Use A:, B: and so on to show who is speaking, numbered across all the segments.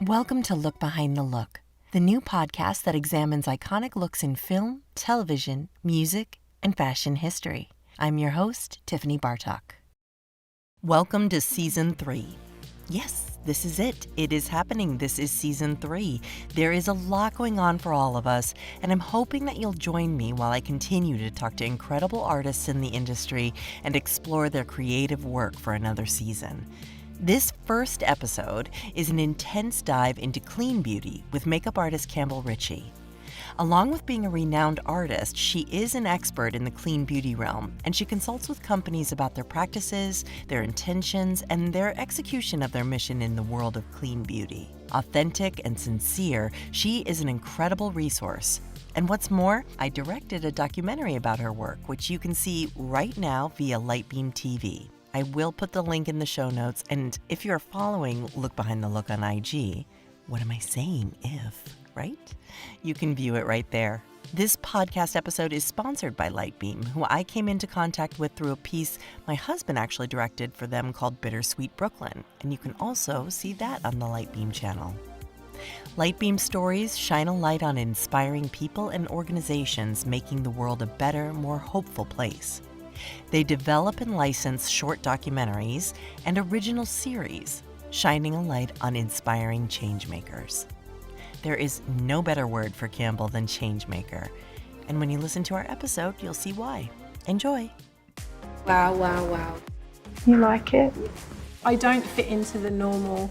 A: Welcome to Look Behind the Look, the new podcast that examines iconic looks in film, television, music, and fashion history. I'm your host, Tiffany Bartok. Welcome to Season 3. Yes, this is it. It is happening. This is Season 3. There is a lot going on for all of us, and I'm hoping that you'll join me while I continue to talk to incredible artists in the industry and explore their creative work for another season. This first episode is an intense dive into clean beauty with makeup artist Campbell Ritchie. Along with being a renowned artist, she is an expert in the clean beauty realm, and she consults with companies about their practices, their intentions, and their execution of their mission in the world of clean beauty. Authentic and sincere, she is an incredible resource. And what's more, I directed a documentary about her work, which you can see right now via Lightbeam TV. I will put the link in the show notes, and if you're following Look Behind the Look on IG, what am I saying right? You can view it right there. This podcast episode is sponsored by Lightbeam, who I came into contact with through a piece my husband actually directed for them called Bittersweet Brooklyn, and you can also see that on the Lightbeam channel. Lightbeam stories shine a light on inspiring people and organizations making the world a better, more hopeful place. They develop and license short documentaries and original series, shining a light on inspiring changemakers. There is no better word for Campbell than changemaker. And when you listen to our episode, you'll see why. Enjoy.
B: Wow, wow, wow.
C: You like it?
B: I don't fit into the normal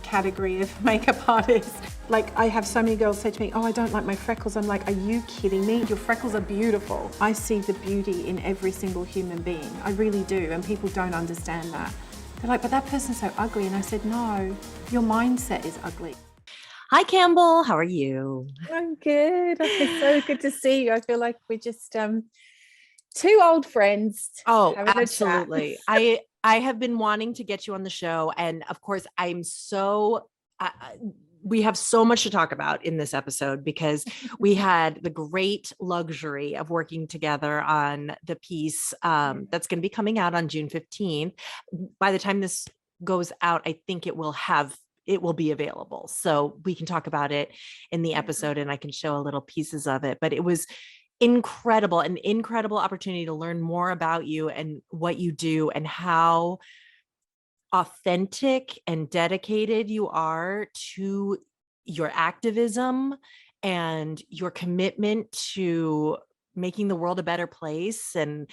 B: category of makeup artist. Like, I have so many girls say to me, oh, I don't like my freckles. I'm like, are you kidding me? Your freckles are beautiful. I see the beauty in every single human being. I really do, and people don't understand that. They're like, but that person's so ugly. And I said, no, your mindset is ugly.
A: Hi, Campbell. How are you?
C: I'm good. It's so good to see you. I feel like we're just two old friends.
A: Oh,
C: having a chat.
A: absolutely. I have been wanting to get you on the show. And of course, we have so much to talk about in this episode because we had the great luxury of working together on the piece that's going to be coming out on June 15th. By the time this goes out, I think it will be available. So we can talk about it in the episode and I can show a little pieces of it. But it was an incredible opportunity to learn more about you and what you do and how authentic and dedicated you are to your activism and your commitment to making the world a better place and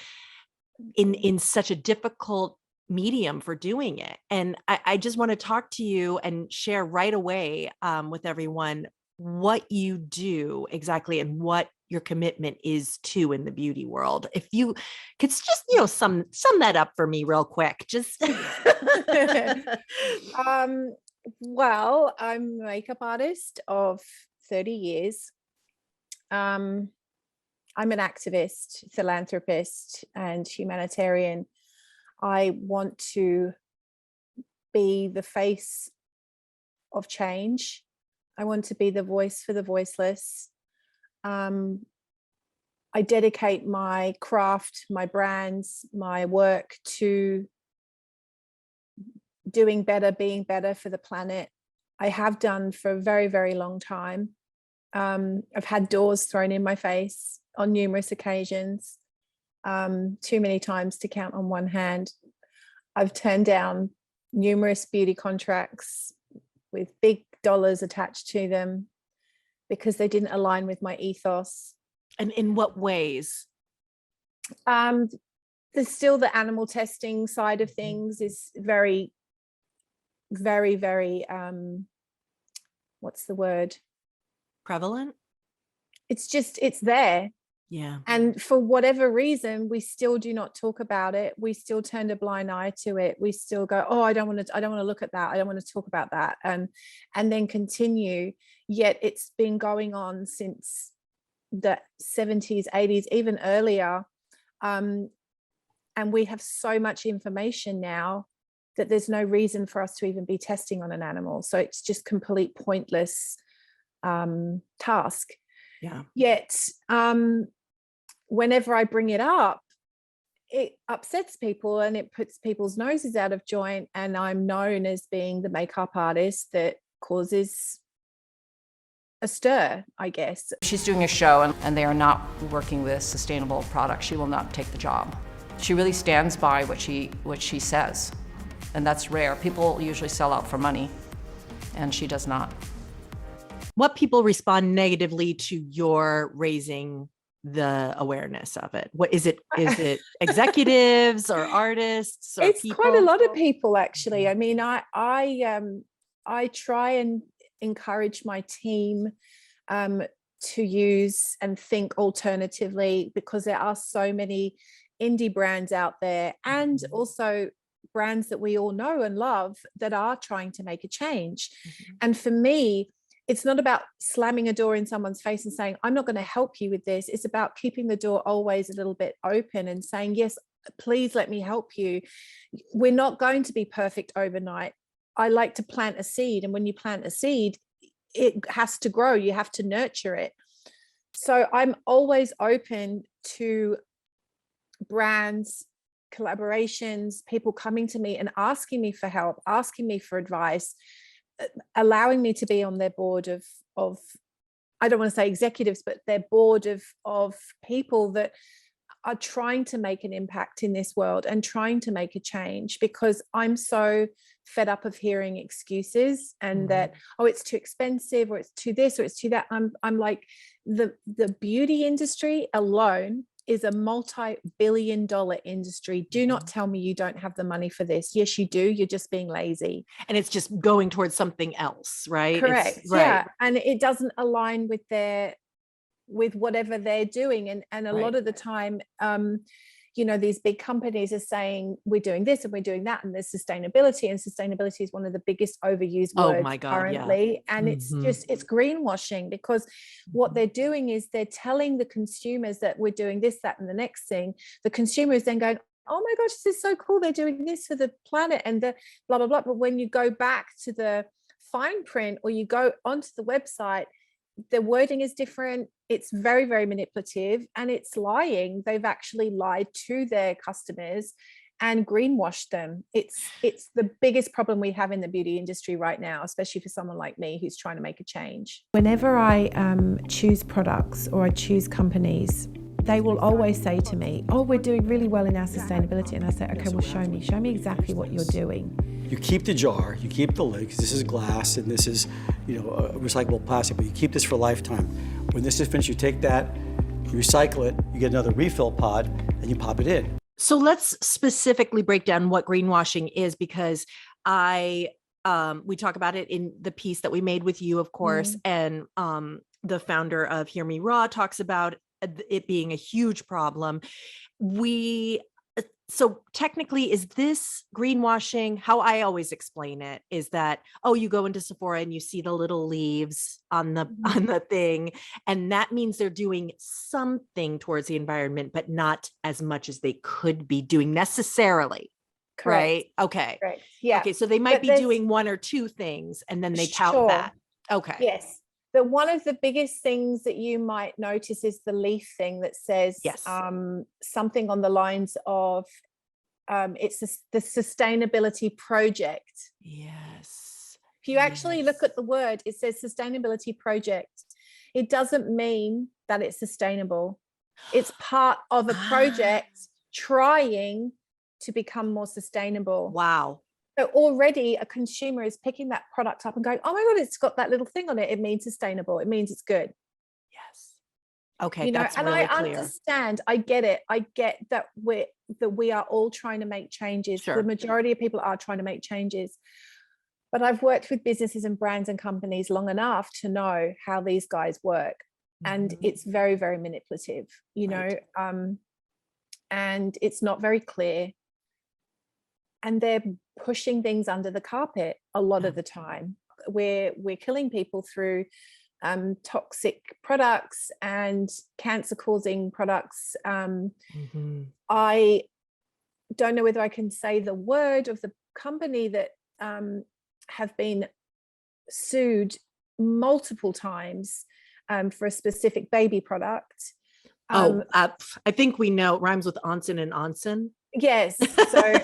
A: in such a difficult medium for doing it. And I just want to talk to you and share right away with everyone what you do exactly and what your commitment is to in the beauty world. If you could just, sum that up for me real quick, just.
C: Well, I'm a makeup artist of 30 years. I'm an activist, philanthropist, and humanitarian. I want to be the face of change. I want to be the voice for the voiceless. I dedicate my craft, my brands, my work to doing better, being better for the planet. I have done for a very, very long time. I've had doors thrown in my face on numerous occasions, too many times to count on one hand. I've turned down numerous beauty contracts with big dollars attached to them because they didn't align with my ethos.
A: And in what ways?
C: There's still the animal testing side of things is very, very, very, what's the word?
A: Prevalent?
C: It's there.
A: Yeah.
C: And for whatever reason, we still do not talk about it. We still turn a blind eye to it. We still go, oh, I don't want to look at that. I don't want to talk about that. And then continue. Yet it's been going on since the 70s, 80s, even earlier. And we have so much information now that there's no reason for us to even be testing on an animal. So it's just complete pointless task.
A: Yeah.
C: Yet, whenever I bring it up, it upsets people and it puts people's noses out of joint. And I'm known as being the makeup artist that causes a stir, I guess.
D: She's doing a show and they are not working with sustainable products. She will not take the job. She really stands by what she says, and that's rare. People usually sell out for money, and she does not.
A: What people respond negatively to your raising the awareness of it? What is it? Is it executives or artists or
C: it's
A: people?
C: quite a lot of people, actually. I mean, I try and encourage my team to use and think alternatively, because there are so many indie brands out there, and also brands that we all know and love that are trying to make a change. And for me, it's not about slamming a door in someone's face and saying, I'm not going to help you with this. It's about keeping the door always a little bit open and saying, yes, please let me help you. We're not going to be perfect overnight. I like to plant a seed, and when you plant a seed, it has to grow. You have to nurture it. So I'm always open to brands, collaborations, people coming to me and asking me for help, asking me for advice, allowing me to be on their board of I don't want to say executives, but their board of people that are trying to make an impact in this world and trying to make a change, because I'm so fed up of hearing excuses and that, oh, it's too expensive, or it's too this, or it's too that. I'm like, the beauty industry alone is a multi-billion-dollar industry. Do not tell me you don't have the money for this. Yes, you do. You're just being lazy.
A: And it's just going towards something else, right?
C: Correct.
A: Right.
C: Yeah. And it doesn't align with whatever they're doing. And a lot of the time, these big companies are saying we're doing this and we're doing that, and there's sustainability, and sustainability is one of the biggest overused words currently. Yeah. And it's greenwashing, because what they're doing is they're telling the consumers that we're doing this, that, and the next thing. The consumer is then going, oh my gosh, this is so cool, they're doing this for the planet and the blah blah blah. But when you go back to the fine print, or you go onto the website, the wording is different. It's very, very manipulative, and it's lying. They've actually lied to their customers and greenwashed them. It's the biggest problem we have in the beauty industry right now, especially for someone like me who's trying to make a change. Whenever I choose products or I choose companies, they will always say to me, oh, we're doing really well in our sustainability. And I say, okay, well, show me exactly what you're doing.
E: You keep the jar, you keep the lid, because this is glass and this is, recyclable plastic, but you keep this for a lifetime. When this is finished, you take that, you recycle it, you get another refill pod, and you pop it in.
A: So let's specifically break down what greenwashing is, because we talk about it in the piece that we made with you, of course, and the founder of Hear Me Raw talks about it being a huge problem. So technically, is this greenwashing? How I always explain it is that, oh, you go into Sephora and you see the little leaves on the thing, and that means they're doing something towards the environment, but not as much as they could be doing necessarily.
C: Correct.
A: Right? Okay.
C: Correct. Yeah.
A: Okay. So they might be doing one or two things, and then they tout that. Okay.
C: Yes. But one of the biggest things that you might notice is the leaf thing that says something on the lines of it's the sustainability project.
A: Yes.
C: If you actually look at the word, it says sustainability project. It doesn't mean that it's sustainable. It's part of a project trying to become more sustainable.
A: Wow.
C: So already a consumer is picking that product up and going, oh my God, it's got that little thing on it. It means sustainable. It means it's good.
A: Yes. Okay. That's
C: and
A: really
C: I
A: clear.
C: Understand. I get it. I get that we are all trying to make changes.
A: Sure.
C: The majority of people are trying to make changes. But I've worked with businesses and brands and companies long enough to know how these guys work. And it's very, very manipulative, and it's not very clear. And they're pushing things under the carpet a lot of the time. We're killing people through toxic products and cancer-causing products. I don't know whether I can say the word of the company that have been sued multiple times for a specific baby product.
A: I think we know it rhymes with onsen and onsen.
C: Yes. So,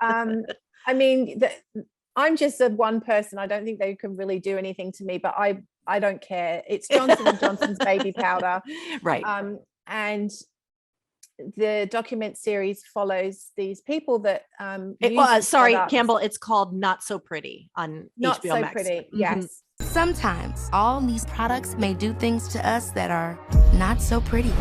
C: I mean, I'm just a one person. I don't think they can really do anything to me, but I don't care. It's Johnson & Johnson's baby powder.
A: Right.
C: And the document series follows these people that
A: Sorry,
C: products.
A: Campbell, it's called Not So Pretty on
C: Not
A: HBO
C: So
A: Max.
C: Pretty. Yes.
F: Sometimes all these products may do things to us that are not so pretty.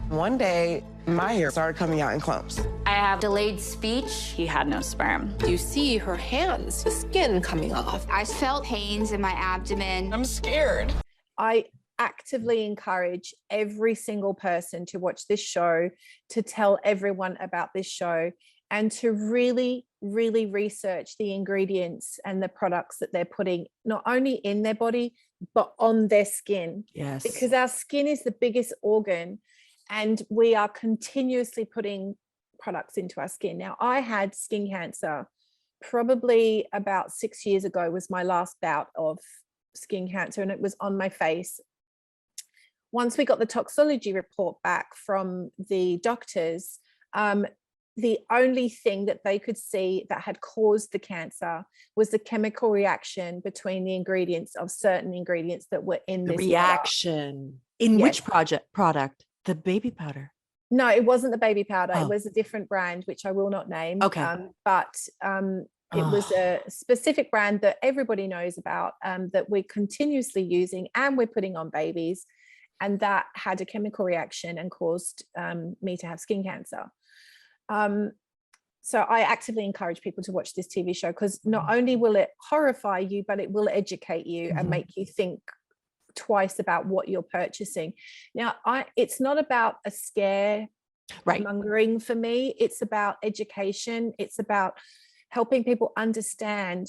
G: One day, my hair started coming out in clumps.
H: I have delayed speech. He had no sperm.
I: You see her hands, the skin coming off.
J: I felt pains in my abdomen.
G: I'm scared.
C: I actively encourage every single person to watch this show, to tell everyone about this show, and to really, really research the ingredients and the products that they're putting not only in their body, but on their skin.
A: Yes.
C: Because our skin is the biggest organ, and we are continuously putting products into our skin. Now, I had skin cancer probably about 6 years ago was my last bout of skin cancer, and it was on my face. Once we got the toxicology report back from the doctors, the only thing that they could see that had caused the cancer was the chemical reaction between the ingredients of certain ingredients that were in this
A: reaction. In
C: Yes.
A: which product? The baby powder.
C: No, it wasn't the baby powder.
A: Oh.
C: It was a different brand, which I will not name.
A: Okay.
C: It was a specific brand that everybody knows about, that we're continuously using and we're putting on babies. And that had a chemical reaction and caused me to have skin cancer. So I actively encourage people to watch this TV show, because not only will it horrify you, but it will educate you and make you think twice about what you're purchasing. Now, it's not about a scare mongering for me. It's about education. It's about helping people understand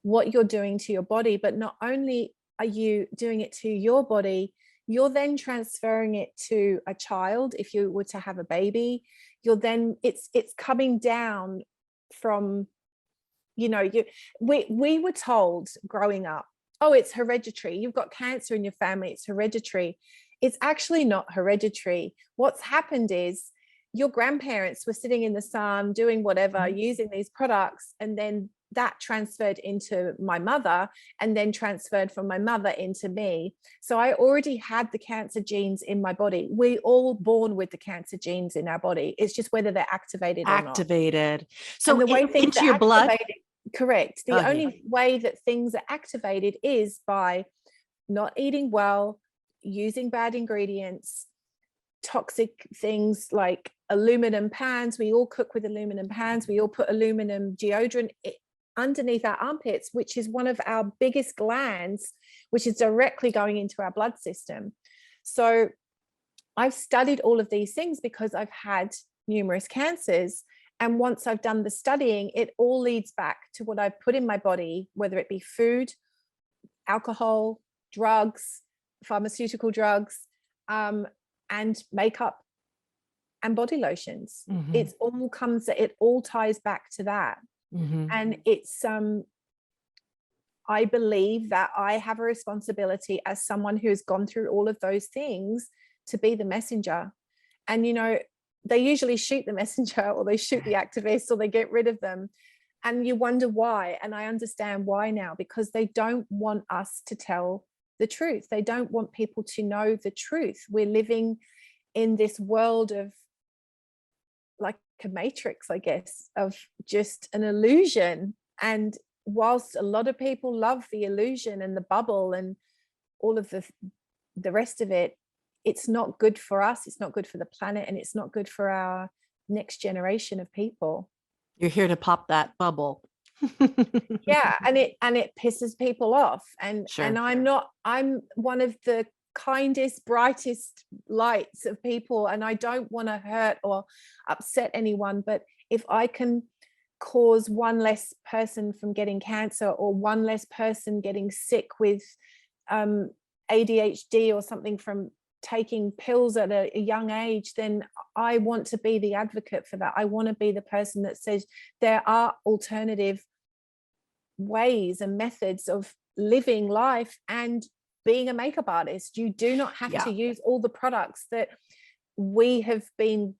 C: what you're doing to your body, but not only are you doing it to your body, you're then transferring it to a child. If you were to have a baby, you're then it's coming down from, we were told growing up, oh, it's hereditary. You've got cancer in your family. It's hereditary. It's actually not hereditary. What's happened is your grandparents were sitting in the sun doing whatever, using these products, and then that transferred into my mother, and then transferred from my mother into me. So I already had the cancer genes in my body. We all born with the cancer genes in our body. It's just whether they're activated or not.
A: So
C: the way things
A: into your blood.
C: Correct. The
A: Okay.
C: only way that things are activated is by not eating well, using bad ingredients, toxic things like aluminum pans. We all cook with aluminum pans. We all put aluminum deodorant underneath our armpits, which is one of our biggest glands, which is directly going into our blood system. So I've studied all of these things because I've had numerous cancers. And once I've done the studying, it all leads back to what I've put in my body, whether it be food, alcohol, drugs, pharmaceutical drugs, and makeup and body lotions. It all ties back to that. And it's I believe that I have a responsibility as someone who's gone through all of those things to be the messenger. And they usually shoot the messenger, or they shoot the activists, or they get rid of them, and you wonder why. And I understand why now, because they don't want us to tell the truth. They don't want people to know the truth. We're living in this world of like a matrix, I guess, of just an illusion. And whilst a lot of people love the illusion and the bubble and all of the rest of it, it's not good for us. It's not good for the planet, and it's not good for our next generation of people.
A: You're here to pop that bubble.
C: Yeah, and it pisses people off. And
A: Sure.
C: and I'm one of the kindest, brightest lights of people, and I don't want to hurt or upset anyone, but if I can cause one less person from getting cancer, or one less person getting sick with ADHD or something from taking pills at a young age, then I want to be the advocate for that. I want to be the person that says there are alternative ways and methods of living life and being a makeup artist. You do not have to use all the products that we have been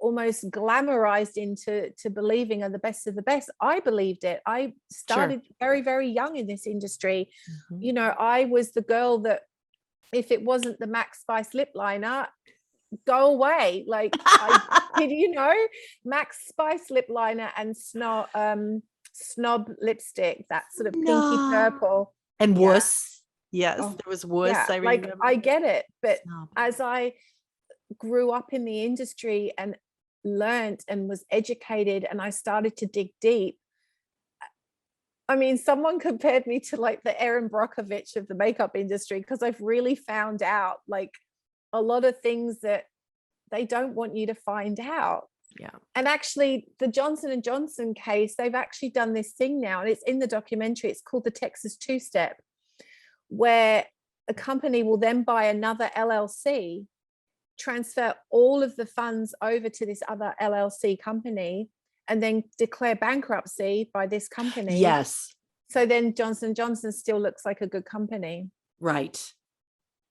C: almost glamorized into believing are the best of the best. I believed it. I started very, very young in this industry. You know, I was the girl that if it wasn't the Max Spice lip liner, go away. Like, you know, Max Spice lip liner and snob lipstick, that sort of pinky purple.
A: And wuss. Yes, there was wuss.
C: Yeah,
A: I remember.
C: like, I get it. But
A: Snob.
C: as I grew up in the industry and learned and was educated and I started to dig deep, I mean, someone compared me to like the Erin Brockovich of the makeup industry, because I've really found out like a lot of things that they don't want you to find out.
A: Yeah.
C: And actually the Johnson & Johnson case, they've actually done this thing now, and it's in the documentary. It's called the Texas Two-Step, where a company will then buy another LLC, transfer all of the funds over to this other LLC company, and then declare bankruptcy by this company.
A: Yes.
C: So then Johnson & Johnson still looks like a good company.
A: Right.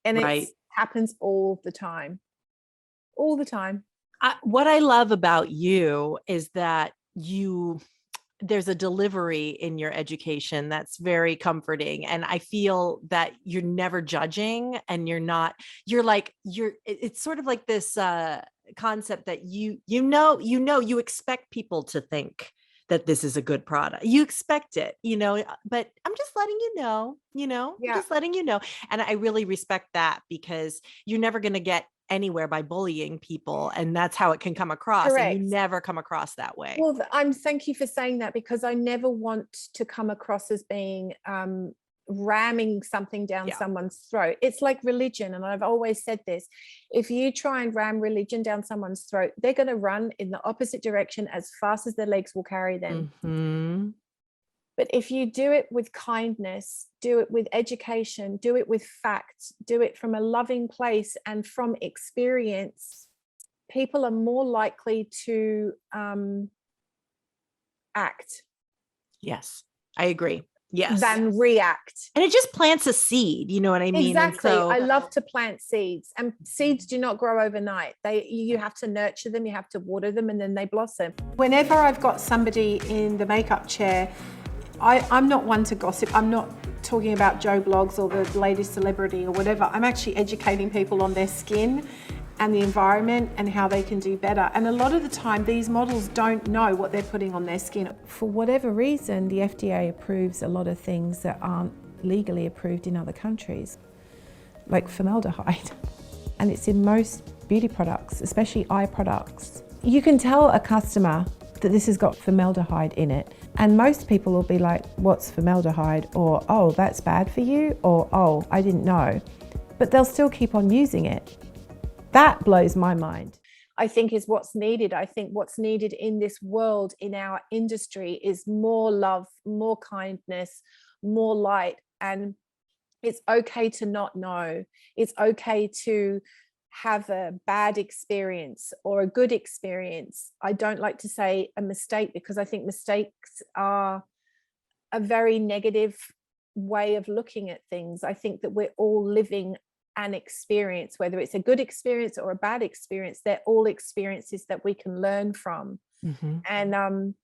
C: And it happens all the time. All the time.
A: What I love about you is that there's a delivery in your education that's very comforting. And I feel that you're never judging, and it's sort of like this concept that you expect people to think that this is a good product. You expect it, but I'm just letting I'm just letting you know. And I really respect that, because you're never going to get anywhere by bullying people, and that's how it can come across.
C: Correct.
A: And you never come across that way.
C: Well, thank you for saying that, because I never want to come across as being ramming something down someone's throat. It's like religion, and I've always said this: if you try and ram religion down someone's throat, they're going to run in the opposite direction as fast as their legs will carry them. But if you do it with kindness, do it with education, do it with facts, do it from a loving place and from experience, people are more likely to act.
A: Yes, I agree. Yes.
C: Than react.
A: And it just plants a seed, you know what I mean?
C: Exactly. I love to plant seeds, and seeds do not grow overnight. You have to nurture them, you have to water them, and then they blossom.
B: Whenever I've got somebody in the makeup chair, I'm not one to gossip. I'm not talking about Joe Blogs or the latest celebrity or whatever. I'm actually educating people on their skin and the environment and how they can do better. And a lot of the time, these models don't know what they're putting on their skin.
K: For whatever reason, the FDA approves a lot of things that aren't legally approved in other countries, like formaldehyde. And it's in most beauty products, especially eye products. You can tell a customer that this has got formaldehyde in it, and most people will be like, what's formaldehyde? Or, oh, that's bad for you? Or, oh, I didn't know. But they'll still keep on using it. That blows my mind.
C: I think is what's needed. I think what's needed in this world, in our industry, is more love, more kindness, more light. And it's okay to not know. It's okay to have a bad experience or a good experience. I don't like to say a mistake, because I think mistakes are a very negative way of looking at things. I think that we're all living an experience, whether it's a good experience or a bad experience. They're all experiences that we can learn from. And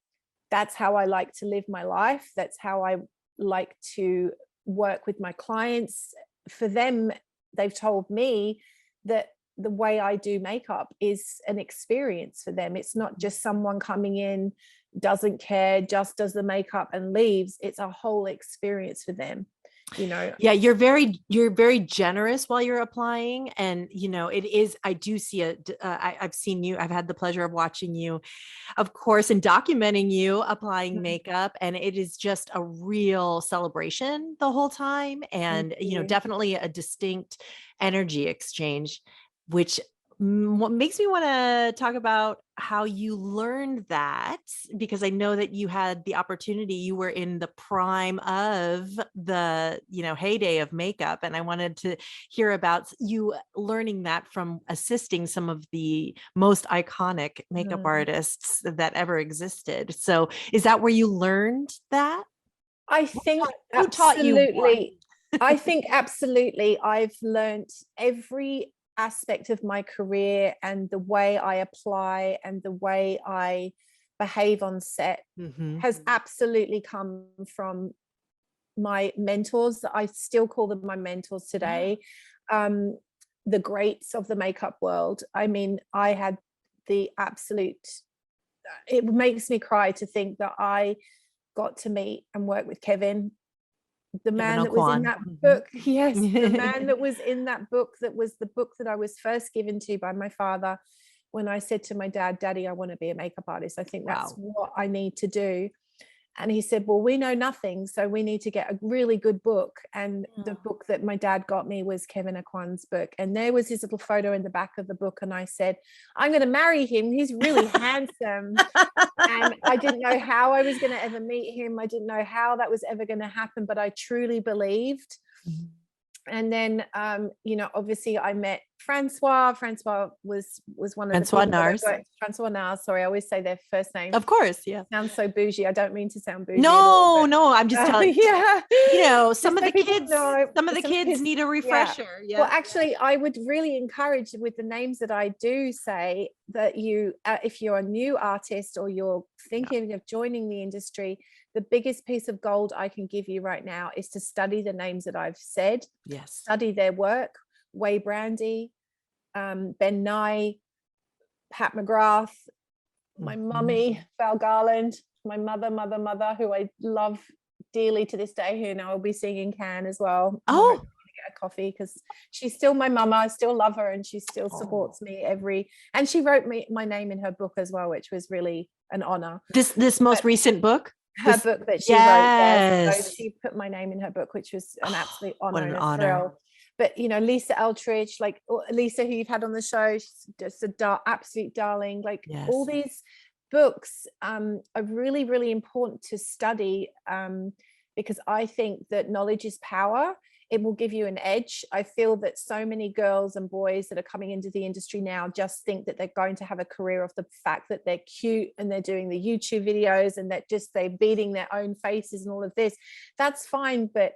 C: that's how I like to live my life. That's how I like to work with my clients. For them, they've told me that the way I do makeup is an experience for them. It's not just someone coming in, doesn't care, just does the makeup and leaves. It's a whole experience for them.
A: Yeah, you're very generous while you're applying. And, it is, I do see I've seen you, I've had the pleasure of watching you, of course, and documenting you applying makeup. And it is just a real celebration the whole time. And, definitely a distinct energy exchange, which what makes me want to talk about how you learned that, because I know that you had the opportunity, you were in the prime of the, heyday of makeup. And I wanted to hear about you learning that from assisting some of the most iconic makeup artists that ever existed. So is that where you learned that?
C: I think
A: who taught you?
C: I think absolutely. I've learned every aspect of my career and the way I apply and the way I behave on set has absolutely come from my mentors. I still call them my mentors today. The greats of the makeup world. I mean, I had the absolute, it makes me cry to think that I got to meet and work with Kevin, the man that was in that book. Yes, the man that was in that book, that was the book that I was first given to by my father when I said to my dad, Daddy, I want to be a makeup artist. I think that's what I need to do. And he said, well, we know nothing, so we need to get a really good book. And the book that my dad got me was Kevin Aquan's book. And there was his little photo in the back of the book. And I said, I'm going to marry him. He's really handsome. And I didn't know how I was going to ever meet him. I didn't know how that was ever going to happen, but I truly believed. And then, you know, obviously I met Francois. Francois was one of
A: Francois
C: the
A: Nars.
C: Francois Nars. Sorry, I always say their first name.
A: Of course, yeah.
C: Sounds so bougie. I don't mean to sound bougie.
A: No, I'm just telling you.
C: Yeah,
A: you know, some of
C: so
A: the kids, some of the kids need a refresher.
C: Yeah. Well, actually, I would really encourage, with the names that I do say, that you, if you're a new artist or you're thinking of joining the industry, the biggest piece of gold I can give you right now is to study the names that I've said.
A: Yes.
C: Study their work. Way Brandy, Ben Nye, Pat McGrath, my mummy, Val Garland, my mother, who I love dearly to this day, who now will be singing in Cannes as well.
A: Oh,
C: get a coffee because she's still my mama. I still love her, and she still supports me and she wrote me my name in her book as well, which was really an honor.
A: This most recent book?
C: Her book that she wrote. Yes. So she put my name in her book, which was an absolute honor and a thrill. But, you know, Lisa Eldridge, like Lisa, who you've had on the show, she's just absolute darling. Like all these books are really, really important to study because I think that knowledge is power. It will give you an edge. I feel that so many girls and boys that are coming into the industry now just think that they're going to have a career off the fact that they're cute and they're doing the YouTube videos and that just they're beating their own faces and all of this. That's fine, but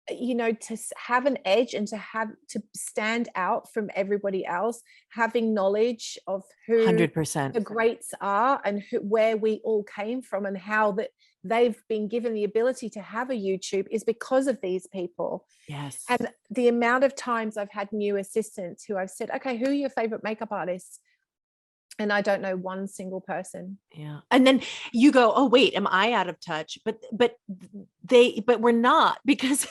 C: you know, to have an edge and to stand out from everybody else, having knowledge of who
A: 100%
C: the greats are and where we all came from and how that they've been given the ability to have a YouTube is because of these people.
A: Yes.
C: And the amount of times I've had new assistants who I've said, okay, who are your favorite makeup artists? And I don't know one single person.
A: Yeah. And then you go, oh, wait, am I out of touch? But we're not, because,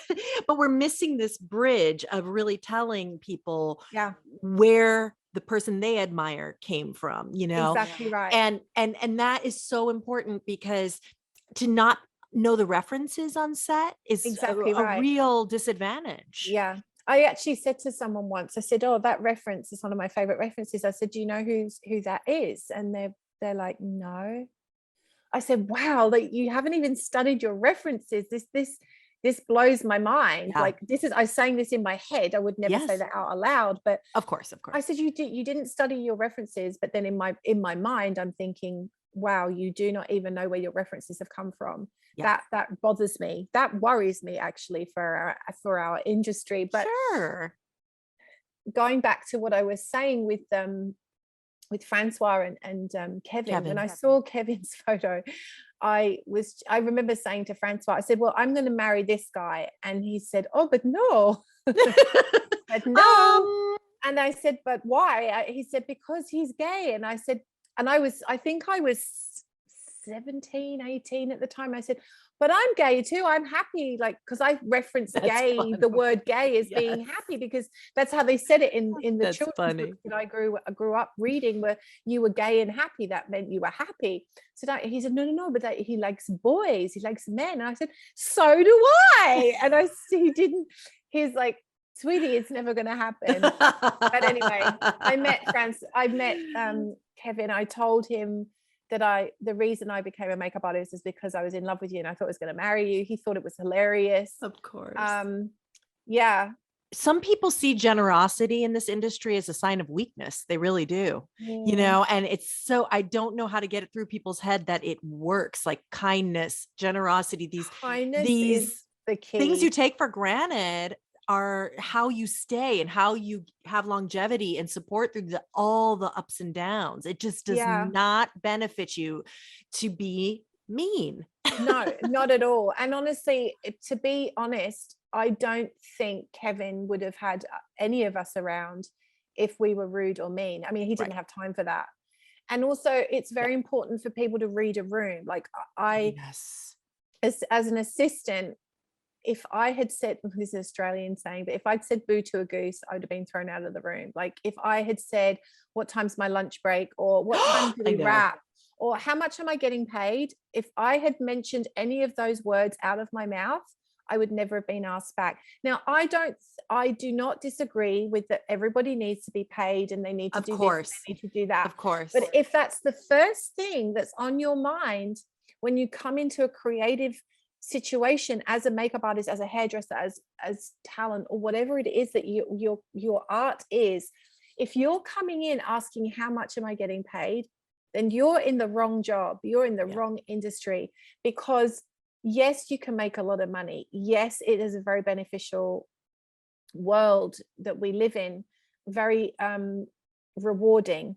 A: but we're missing this bridge of really telling people where the person they admire came from, you know?
C: Exactly right.
A: And that is so important, because to not know the references on set is
C: exactly
A: a real disadvantage.
C: Yeah. I actually said to someone once, I said, oh, that reference is one of my favorite references. I said, do you know who that is? And they're like, no. I said, wow, like you haven't even studied your references. This blows my mind. Yeah. Like I was saying this in my head. I would never say that out aloud, but
A: of course.
C: I said, you didn't study your references. But then in my mind, I'm thinking, wow, you do not even know where your references have come from. Yeah. That bothers me. That worries me actually for our industry. But going back to what I was saying with Francois and Kevin, when I saw Kevin's photo, I remember saying to Francois, I said, well, I'm going to marry this guy. And he said, oh, but no. But no. And I said, but why? He said, because he's gay. And I said, and I think I was 17, 18 at the time. I said, but I'm gay too. I'm happy. Like, because I referenced the word gay as being happy, because that's how they said it in the children's books that I grew up reading, where you were gay and happy. That meant you were happy. So he said, no, but he likes boys. He likes men. And I said, so do I. And he didn't, he's like, sweetie, it's never going to happen. But anyway, I met Kevin. I told him that the reason I became a makeup artist is because I was in love with you and I thought I was going to marry you. He thought it was hilarious.
A: Of course.
C: Yeah.
A: Some people see generosity in this industry as a sign of weakness. They really do, you know, and I don't know how to get it through people's head that it works, like kindness, generosity, these
C: is the key.
A: Things you take for granted
L: are how you stay and how you have longevity and support through all the ups and downs. It just does not benefit you to be mean.
C: No, not at all. And honestly, to be honest, I don't think Kevin would have had any of us around if we were rude or mean. I mean, he didn't have time for that. And also, it's very important for people to read a room. Like as an assistant, if I had said, this is an Australian saying, but if I'd said boo to a goose, I would have been thrown out of the room. Like if I had said, what time's my lunch break, or what time do we wrap, or how much am I getting paid? If I had mentioned any of those words out of my mouth, I would never have been asked back. Now, I do not disagree with that. Everybody needs to be paid and they need to do this, they need to do that.
L: Of course.
C: But if that's the first thing that's on your mind when you come into a creative situation as a makeup artist, as a hairdresser, as talent, or whatever it is that your art is, if you're coming in asking how much am I getting paid, then you're in the wrong job, you're in the wrong industry. Because yes, you can make a lot of money, yes, it is a very beneficial world that we live in, very rewarding,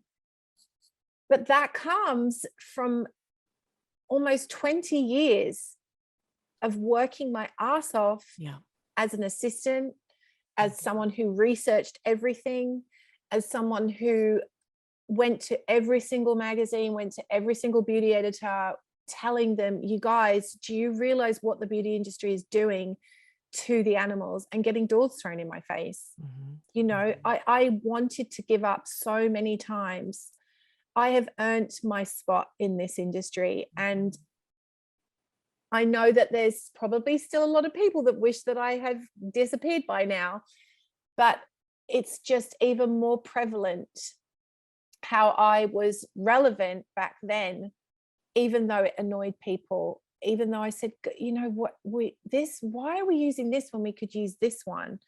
C: but that comes from almost 20 years of working my ass off as an assistant, as someone who researched everything, as someone who went to every single magazine, went to every single beauty editor, telling them, you guys, do you realize what the beauty industry is doing to the animals, and getting doors thrown in my face. You know, I wanted to give up so many times. I have earned my spot in this industry, and I know that there's probably still a lot of people that wish that I had disappeared by now, but it's just even more prevalent how I was relevant back then, even though it annoyed people, even though I said, you know what, why are we using this when we could use this one?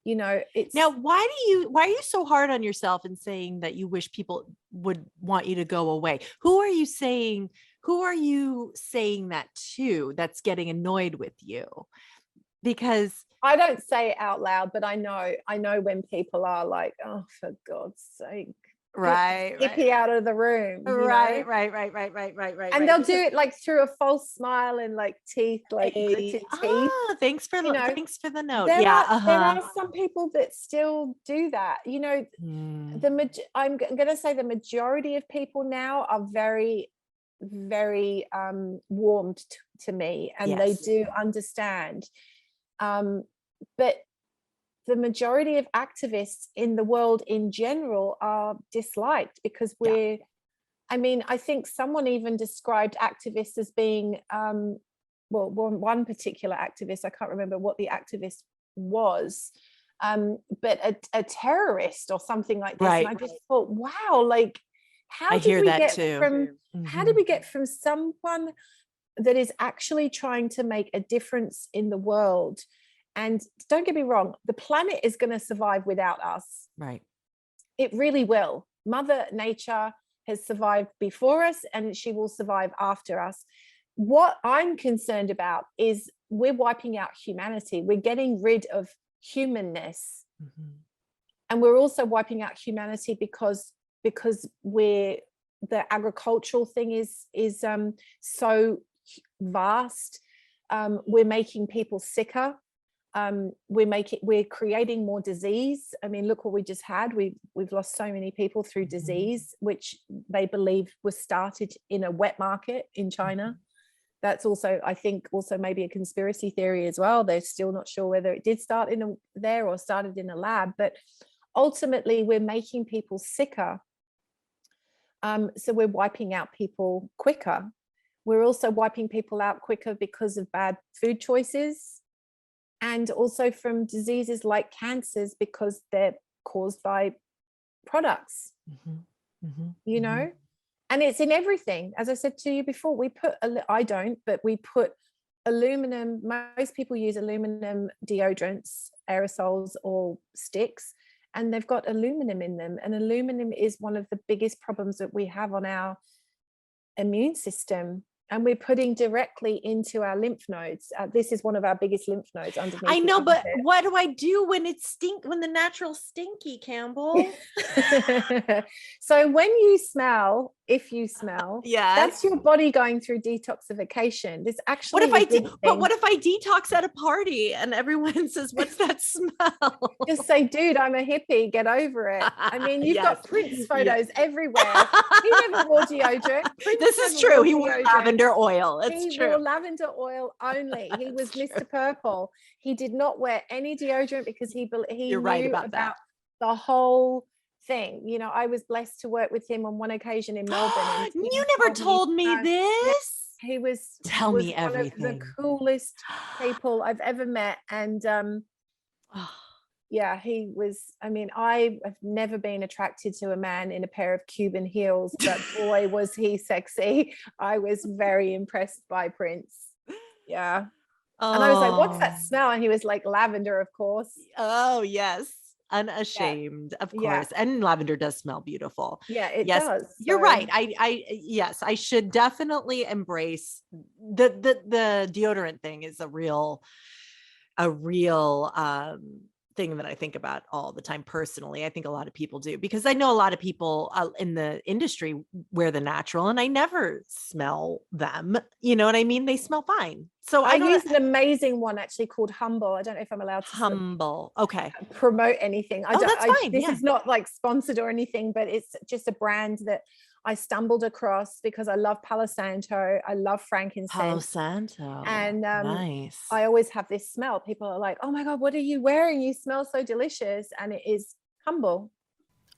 C: You know, it's
L: now, why are you so hard on yourself and saying that you wish people would want you to go away? Who are you saying that to that's getting annoyed with you? Because
C: I don't say it out loud, but I know when people are like, oh, for God's sake,
L: right,
C: out of the room,
L: right.
C: And they'll do it like through a false smile and like teeth, like gritted teeth.
L: Thanks for the note.
C: There are some people that still do that. You know, I'm going to say the majority of people now are very, very warmed to me, and they do understand. But the majority of activists in the world in general are disliked because I mean, I think someone even described activists as being, one particular activist, I can't remember what the activist was, but a terrorist or something like this.
L: Right.
C: And I just thought, wow, like, how did we get from someone that is actually trying to make a difference in the world? And don't get me wrong, the planet is going to survive without us.
L: Right.
C: It really will. Mother Nature has survived before us, and she will survive after us. What I'm concerned about is we're wiping out humanity. We're getting rid of humanness. And we're also wiping out humanity because the agricultural thing is so vast. We're making people sicker. We're creating more disease. I mean, look what we just had. We've lost so many people through disease, which they believe was started in a wet market in China. That's also, I think, also maybe a conspiracy theory as well. They're still not sure whether it did start there or started in a lab, but ultimately we're making people sicker. So we're wiping out people quicker. We're also wiping people out quicker because of bad food choices, and also from diseases like cancers because they're caused by products, you know, and it's in everything. As I said to you before, we put aluminum. Most people use aluminum deodorants, aerosols or sticks, and they've got aluminum in them. And aluminum is one of the biggest problems that we have on our immune system. and we're putting directly into our lymph nodes. This is one of our biggest lymph nodes underneath.
L: I know, but
C: armpit.
L: what do I do when when the natural stinky, Campbell?
C: So when you smell, if you smell, that's your body going through detoxification. This actually
L: what if I detox at a party and everyone says, "What's that smell?"
C: Just say, "Dude, I'm a hippie, get over it." I mean, you've got Prince photos everywhere. He never wore deodorant.
L: This is true. He wore lavender oil. It's true.
C: He wore lavender oil only. He was Mr. Purple. He did not wear any deodorant because he
L: You're right about that.
C: The whole thing. You know, I was blessed to work with him on one occasion in Melbourne.
L: You never told me this.
C: He was
L: Tell me everything.
C: One of the coolest people I've ever met, and yeah, he was. I mean, I have never been attracted to a man in a pair of Cuban heels, but boy, was he sexy. I was very impressed by Prince. Yeah. And I was like, "What's that smell?" And he was like, "Lavender, of course."
L: Oh, yes. Unashamed, of course. And lavender does smell beautiful.
C: Yeah, it does.
L: You're right. I should definitely embrace the deodorant thing is a real thing that I think about all the time personally. I think a lot of people do, because I know a lot of people in the industry wear the natural and I never smell them. You know what I mean? They smell fine. So
C: I use an amazing one actually called Humble. I don't know if I'm allowed to
L: Humble. Okay.
C: Promote anything.
L: That's fine.
C: This is not like sponsored or anything, but it's just a brand that I stumbled across because I love Palo Santo. I love frankincense.
L: Palo Santo.
C: And
L: nice.
C: I always have this smell. People are like, "Oh my God, what are you wearing? You smell so delicious." And it is Humble.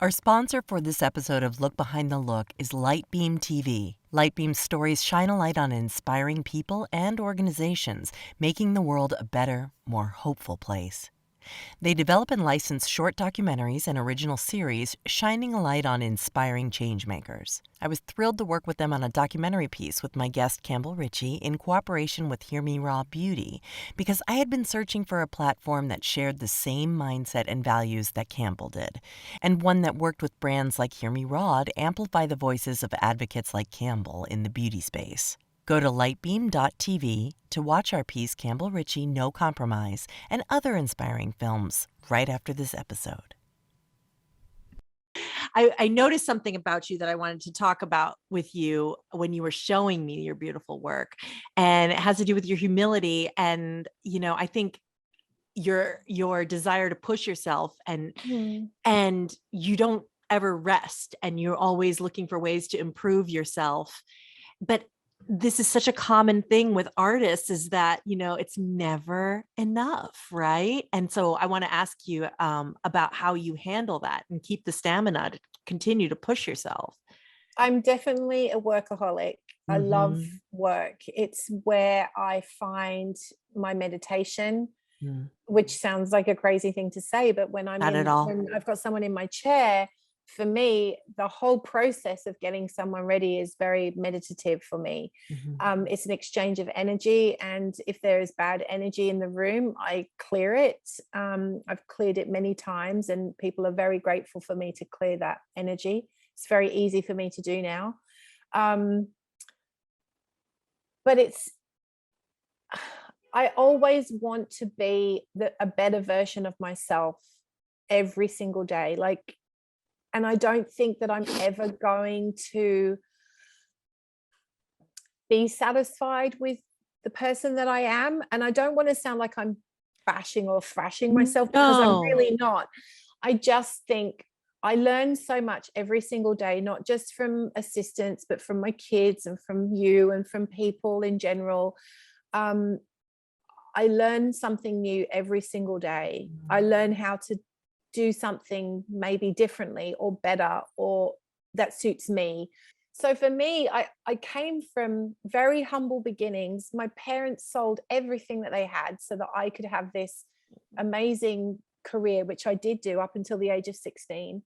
A: Our sponsor for this episode of Look Behind the Look is Lightbeam TV. Lightbeam's stories shine a light on inspiring people and organizations, making the world a better, more hopeful place. They develop and license short documentaries and original series, shining a light on inspiring changemakers. I was thrilled to work with them on a documentary piece with my guest Campbell Ritchie in cooperation with Hear Me Raw Beauty, because I had been searching for a platform that shared the same mindset and values that Campbell did, and one that worked with brands like Hear Me Raw to amplify the voices of advocates like Campbell in the beauty space. Go to lightbeam.tv to watch our piece Campbell Ritchie No Compromise and other inspiring films right after this episode.
L: I noticed something about you that I wanted to talk about with you when you were showing me your beautiful work, and it has to do with your humility. And, you know, I think your desire to push yourself and you don't ever rest, and you're always looking for ways to improve yourself. But this is such a common thing with artists, is that, you know, it's never enough, right? And so I want to ask you about how you handle that and keep the stamina to continue to push yourself.
C: I'm definitely a workaholic. I love work. It's where I find my meditation, which sounds like a crazy thing to say, but when when I've got someone in my chair, for me, the whole process of getting someone ready is very meditative for me. It's an exchange of energy, and if there is bad energy in the room, I clear it. I've cleared it many times, and people are very grateful for me to clear that energy. It's very easy for me to do now. But I always want to be a better version of myself every single day. And I don't think that I'm ever going to be satisfied with the person that I am. And I don't want to sound like I'm bashing or thrashing myself, because I'm really not. I just think I learn so much every single day, not just from assistants, but from my kids and from you and from people in general. I learn something new every single day. I learn how to do something maybe differently or better, or that suits me. So for me, I came from very humble beginnings. My parents sold everything that they had so that I could have this amazing career, which I did do up until the age of 16.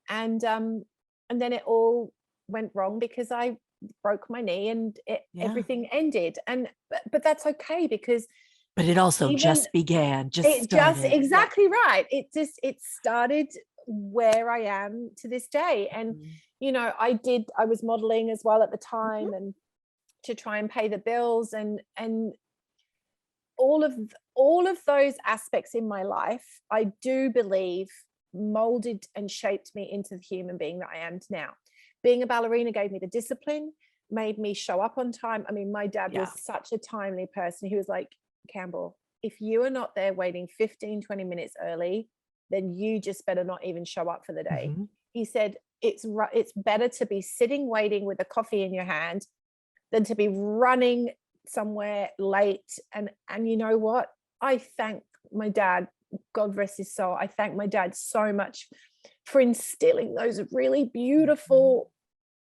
C: And then it all went wrong because I broke my knee, and everything ended. But that's okay, because
L: but it also just began.
C: Exactly right. It started where I am to this day. And, you know, I was modeling as well at the time. And to try and pay the bills, and all of those aspects in my life, I do believe molded and shaped me into the human being that I am now. Being a ballerina gave me the discipline, made me show up on time. I mean, my dad was such a timely person. He was like, Campbell, if you are not there waiting 15, 20 minutes early, then you just better not even show up for the day. Mm-hmm. He said, it's better to be sitting waiting with a coffee in your hand than to be running somewhere late. And you know what? I thank my dad, God rest his soul. I thank my dad so much for instilling those really beautiful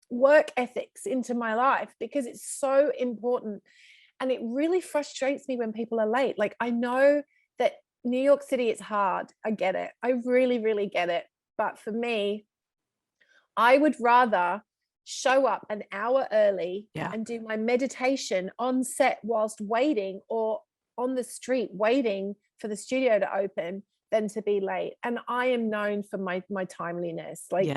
C: work ethics into my life, because it's so important. And it really frustrates me when people are late. Like, I know that New York City, it's hard. I get it. I really, really get it. But for me, I would rather show up an hour early and do my meditation on set whilst waiting, or on the street waiting for the studio to open, than to be late. And I am known for my timeliness. Like,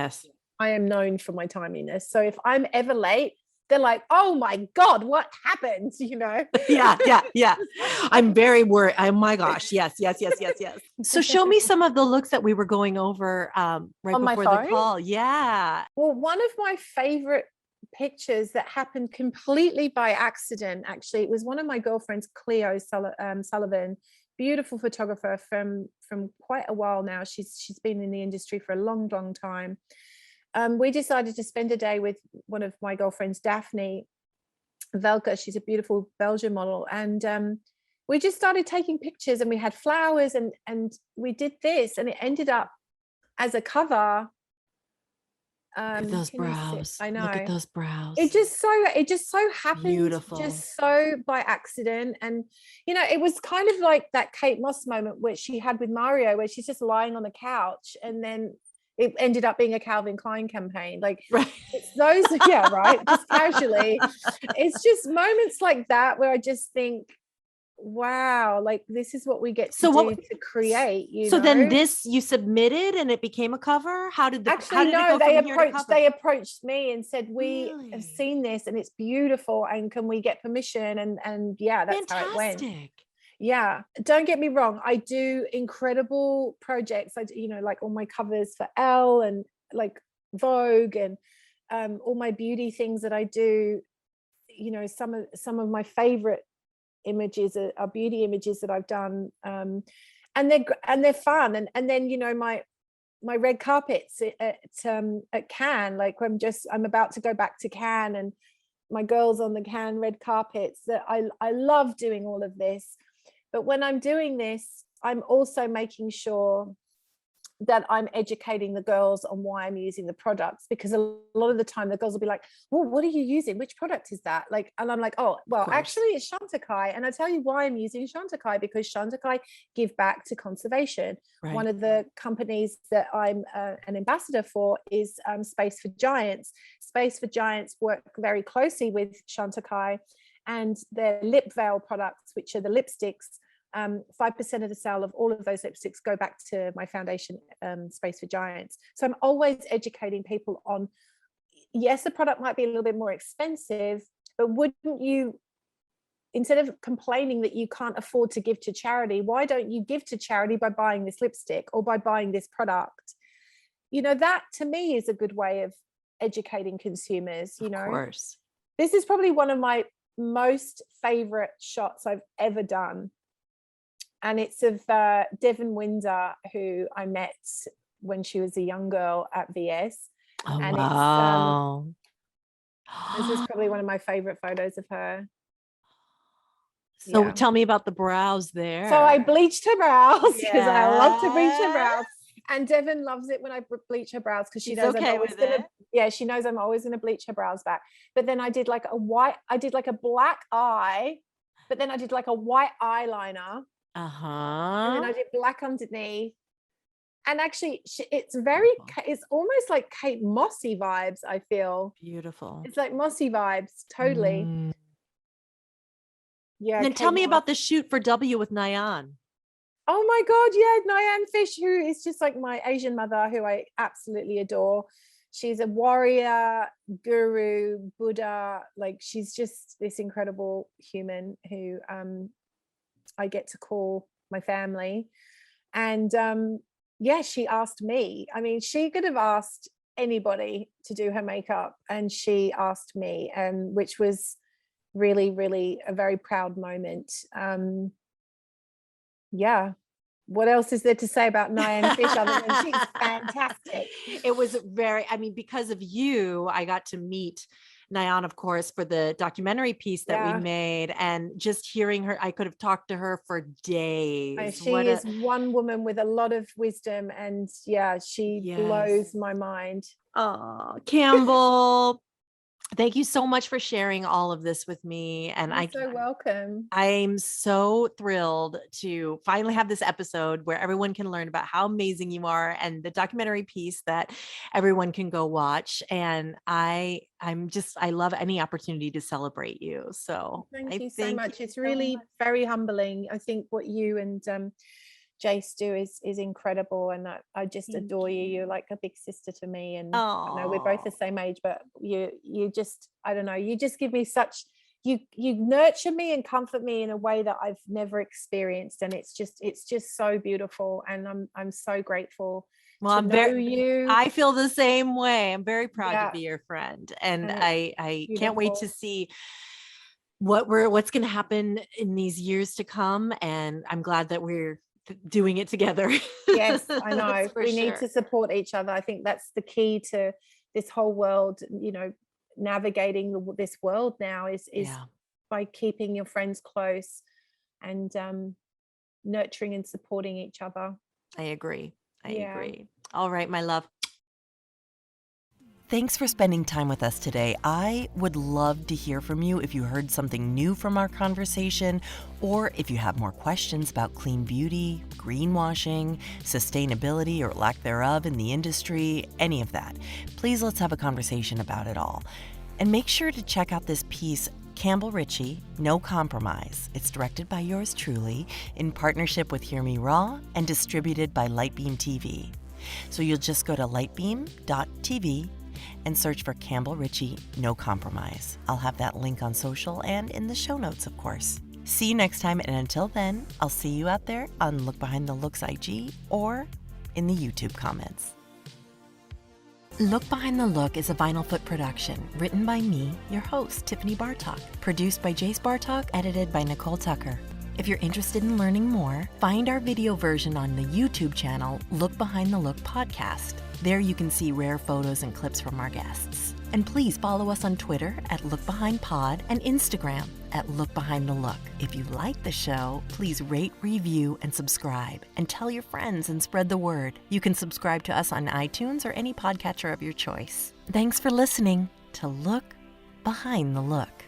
C: I am known for my timeliness. So if I'm ever late, they're like, oh my God, what happened? You know?
L: Yeah. I'm very worried. Oh my gosh. Yes. So show me some of the looks that we were going over right
C: on
L: before the call. Yeah.
C: Well, one of my favorite pictures that happened completely by accident, actually, it was one of my girlfriends, Cleo Sullivan, beautiful photographer from quite a while now. She's been in the industry for a long time. We decided to spend a day with one of my girlfriends, Daphne Velka. She's a beautiful Belgian model. And we just started taking pictures, and we had flowers, and we did this, and it ended up as a cover.
L: Look at those brows.
C: I know.
L: Look at those brows.
C: It just so happened.
L: Beautiful.
C: Just so by accident. And, you know, it was kind of like that Kate Moss moment which she had with Mario, where she's just lying on the couch, and then it ended up being a Calvin Klein campaign. Like, it's those, just casually. It's just moments like that where I just think, wow, like, this is what we get to do to create. You know?
L: Then this, you submitted and it became a cover? How did
C: they approached me and said, we have seen this and it's beautiful, and can we get permission? And that's
L: fantastic.
C: How it went. Yeah, don't get me wrong, I do incredible projects. I do, like all my covers for Elle and like Vogue, and all my beauty things that I do. Some of my favorite images are beauty images that I've done, and they're fun. And then my red carpets at Cannes, like I'm about to go back to Cannes, and my girls on the Cannes red carpets. That I love doing all of this. But when I'm doing this, I'm also making sure that I'm educating the girls on why I'm using the products, because a lot of the time the girls will be like, well, what are you using? Which product is that? Like, and I'm like, oh, well, actually it's Chantecaille. And I tell you why I'm using Chantecaille, because Chantecaille give back to conservation. Right. One of the companies that I'm an ambassador for is Space for Giants. Space for Giants work very closely with Chantecaille, and their lip veil products, which are the lipsticks, 5% of the sale of all of those lipsticks go back to my foundation, Space for Giants. So I'm always educating people on, yes, the product might be a little bit more expensive, but wouldn't you, instead of complaining that you can't afford to give to charity, why don't you give to charity by buying this lipstick or by buying this product? That to me is a good way of educating consumers. Of
L: course.
C: This is probably one of my most favorite shots I've ever done. And it's of Devon Windsor, who I met when she was a young girl at VS.
L: Oh,
C: and
L: wow.
C: This is probably one of my favorite photos of her.
L: So tell me about the brows there.
C: So I bleached her brows, because I love to bleach her brows. And Devon loves it when I bleach her brows, because she knows she knows I'm always going to bleach her brows back. But then I did like a black eye, but then I did like a white eyeliner. And then I did black underneath. And actually, it's almost like Kate Mossy vibes, I feel.
L: Beautiful.
C: It's like Mossy vibes, totally. Yeah.
L: And then tell me about the shoot for W with Nyan.
C: Oh my God, yeah, Nyan Fish, who is just like my Asian mother, who I absolutely adore. she's a warrior, guru, Buddha. Like, she's just this incredible human who I get to call my family. And yeah, she asked me. I mean, she could have asked anybody to do her makeup, and she asked me, which was really, really a very proud moment. Yeah. What else is there to say about Nyan Fish other than she's fantastic?
L: It was I mean, because of you, I got to meet Nyan, of course, for the documentary piece that we made, and just hearing her, I could have talked to her for days.
C: She is one woman with a lot of wisdom, and yeah, she blows my mind.
L: Oh, Campbell. Thank you so much for sharing all of this with me. And
C: You're so welcome.
L: I'm so thrilled to finally have this episode where everyone can learn about how amazing you are, and the documentary piece that everyone can go watch. And I love any opportunity to celebrate you. So
C: thank you so much. It's really very humbling. I think what you and Jace do is incredible, and I just adore you. You're like a big sister to me, and I know we're both the same age, but you just, I don't know, you just give me such, you nurture me and comfort me in a way that I've never experienced, and it's just so beautiful, and I'm so grateful.
L: Well, I feel the same way. I'm very proud to be your friend, and I can't wait to see what's going to happen in these years to come, and I'm glad that we're doing it together.
C: Yes, I know. We need to support each other. I think that's the key to this whole world, you know, navigating this world now is by keeping your friends close and nurturing and supporting each other.
L: I agree. I agree. All right, my love.
A: Thanks for spending time with us today. I would love to hear from you if you heard something new from our conversation, or if you have more questions about clean beauty, greenwashing, sustainability or lack thereof in the industry, any of that. Please let's have a conversation about it all. And make sure to check out this piece, Campbell Ritchie, No Compromise. It's directed by yours truly, in partnership with Hear Me Raw, and distributed by Lightbeam TV. So you'll just go to lightbeam.tv and search for Campbell Ritchie, No Compromise. I'll have that link on social and in the show notes, of course. See you next time, and until then, I'll see you out there on Look Behind the Looks IG or in the YouTube comments. Look Behind the Look is a Vinyl Foot production, written by me, your host, Tiffany Bartok, produced by Jace Bartok, edited by Nicole Tucker. If you're interested in learning more, find our video version on the YouTube channel, Look Behind the Look Podcast. There you can see rare photos and clips from our guests. And please follow us on Twitter at LookBehindPod and Instagram at LookBehindTheLook. If you like the show, please rate, review, and subscribe. And tell your friends and spread the word. You can subscribe to us on iTunes or any podcatcher of your choice. Thanks for listening to Look Behind the Look.